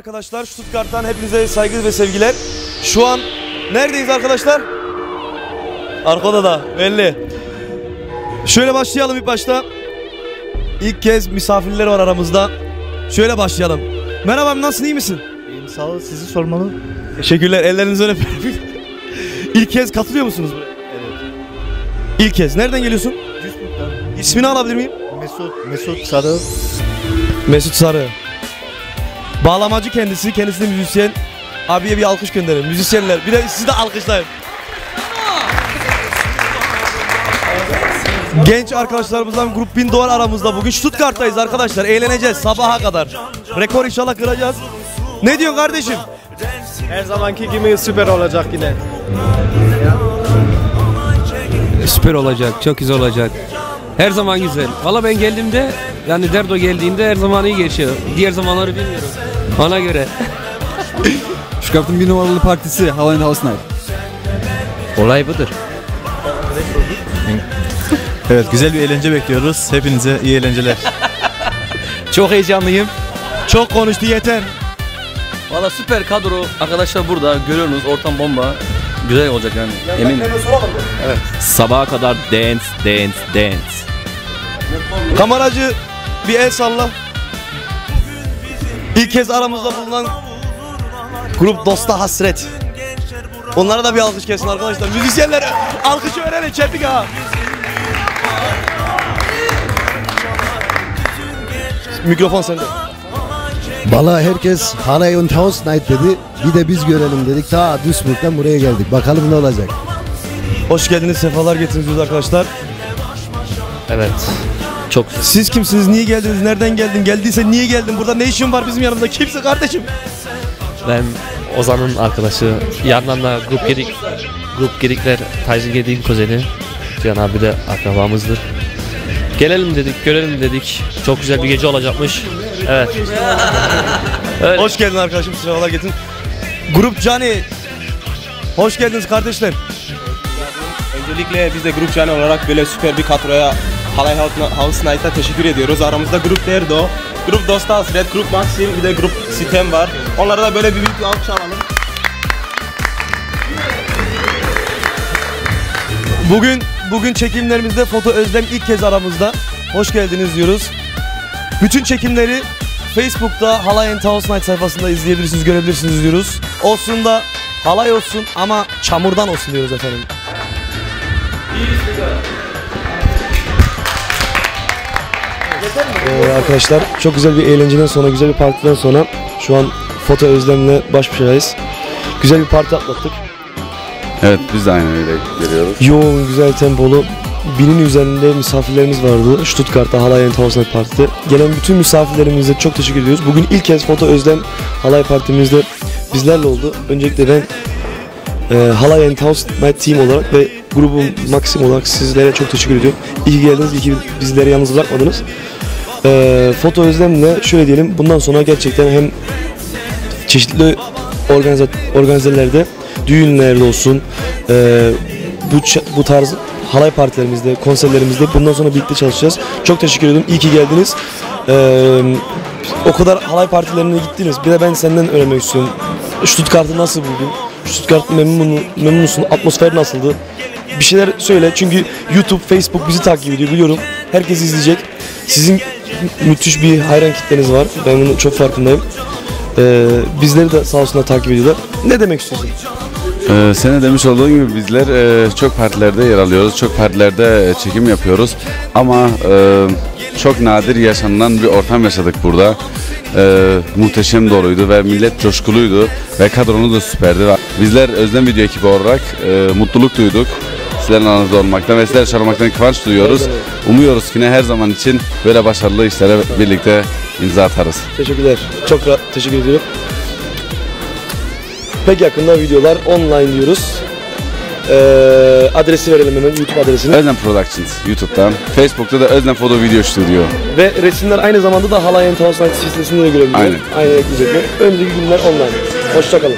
Arkadaşlar, Stuttgart'tan hepinize saygı ve sevgiler. Şu an neredeyiz arkadaşlar? Arkada da belli. Şöyle başlayalım ilk başta. İlk kez misafirler var aramızda. Şöyle başlayalım. Merhaba, nasılsın, iyi misin? İyiyim, sağ ol, sizi sormalı. Teşekkürler, ellerinizi öperim. İlk kez katılıyor musunuz buraya? Evet. İlk kez. Nereden geliyorsun? Duisburg'dan. İsmini alabilir miyim? Mesut Sarı. Mesut Sarı. Bağlamacı kendisi de müzisyen. Abiye bir alkış gönderin. Müzisyenler. Bir de sizi de alkışlayın. Genç arkadaşlarımızdan Grup 1000 Doğan aramızda. Bugün Stuttgart'tayız arkadaşlar. Eğleneceğiz sabaha kadar. Rekor inşallah kıracağız. Ne diyorsun kardeşim? Her zamanki gibi süper olacak yine. Süper olacak, çok güzel olacak. Her zaman güzel. Valla ben geldiğimde, yani Derdo geldiğinde her zaman iyi geçiyor. Diğer zamanları bilmiyorum. Ona göre. Stuttgart'ın bir numaralı partisi Halla and House Night. Olay budur. Evet, güzel bir eğlence bekliyoruz. Hepinize iyi eğlenceler. Çok heyecanlıyım. Çok konuştu, yeter. Valla süper kadro. Arkadaşlar burada görüyorsunuz, ortam bomba. Güzel olacak yani, eminim. Evet. Sabaha kadar dance. Kameracı bir el salla. İlk kez aramızda bulunan Grup Dosta Hasret. Onlara da bir alkış gelsin arkadaşlar. Müzisyenler alkışı verelim, çepik ha. Mikrofon sende. Vallahi herkes Halla and House Night dedi. Bir de biz görelim dedik. Ta Duisburg'dan buraya geldik. Bakalım ne olacak. Hoş geldiniz, sefalar getirdiniz arkadaşlar. Evet. Çok. Siz kimsiniz? Niye geldiniz? Nereden geldin? Geldiyse niye geldin? Burada ne işin var bizim yanımızda? Kimsin kardeşim? Ben Ozan'ın arkadaşı. Yandan da Grup Gedikler Taycı Gedik'in kuzeni. Cihan abi de akrabamızdır. Gelelim dedik, görelim dedik. Çok güzel bir gece olacakmış. Evet. Öyle. Hoş geldin arkadaşım, sefalar getirin. Grup Cani. Hoş geldiniz kardeşler. Öncelikle biz de Grup Cani olarak böyle süper bir kadroya Halla and House Night'a teşekkür ediyoruz. Aramızda Grup Derdo, Grup Dosta Hasret, Grup Maxim, bir de Grup Sitem var. Onlara da böyle bir büyük bir alkış alalım. Bugün çekimlerimizde Foto Özlem ilk kez aramızda. Hoş geldiniz diyoruz. Bütün çekimleri Facebook'ta Halla and House Night sayfasında izleyebilirsiniz, görebilirsiniz diyoruz. Olsun da halay olsun ama çamurdan olsun diyoruz efendim. Arkadaşlar çok güzel bir eğlenceden sonra, güzel bir partiden sonra şu an Foto Özlem'le baş başayız. Güzel bir parti atlattık. Evet, biz de aynı öyle geliyoruz. Yoğun, güzel tempolu, 1000'in üzerinde misafirlerimiz vardı Stuttgart'ta Halla and House Night Parti'de. Gelen bütün misafirlerimize çok teşekkür ediyoruz. Bugün ilk kez Foto Özlem Halay Partimizde bizlerle oldu. Öncelikle ben Halla and House Night Team olarak ve grubum Maxim olarak sizlere çok teşekkür ediyorum. İyi ki geldiniz, iyi ki bizleri yalnız bırakmadınız. Foto Özlem'le şöyle diyelim, bundan sonra gerçekten hem çeşitli organizelerde, düğünlerde olsun, bu tarz halay partilerimizde, konserlerimizde bundan sonra birlikte çalışacağız. Çok teşekkür ederim, iyi ki geldiniz. O kadar halay partilerine gittiniz. Bir de ben senden öğrenmek istiyorum. Stuttgart'ı nasıl buldun? Stuttgart'ı memnun musun? Atmosfer nasıldı? Bir şeyler söyle, çünkü YouTube, Facebook bizi takip ediyor biliyorum. Herkes izleyecek. Sizin müthiş bir hayran kitleniz var. Ben bunun çok farkındayım. Bizleri de sağ olsunlar takip ediyorlar. Ne demek istiyorsun? Senin demiş olduğun gibi bizler çok partilerde yer alıyoruz. Çok partilerde çekim yapıyoruz. Ama çok nadir yaşanılan bir ortam yaşadık burada. Muhteşem doluydu ve millet coşkuluydu ve kadronu da süperdi. Bizler Özlem Video ekibi olarak mutluluk duyduk. Sizlerin aranızda olmaktan ve sizler çalmaktan kıvanç duyuyoruz. Umuyoruz ki her zaman için böyle başarılı işlere birlikte imza atarız. Teşekkürler. Çok teşekkür ediyorum. Pek yakında videolar online diyoruz. Adresi verelim hemen, YouTube adresini. Özlem Productions YouTube'dan, Facebook'ta da Özlem Foto Video Stüdyo. Ve resimler aynı zamanda da Halla and House Night sitesinde de görebiliyoruz. Aynen ekleyecekler. Önümüzdeki günler online. Hoşça kalın.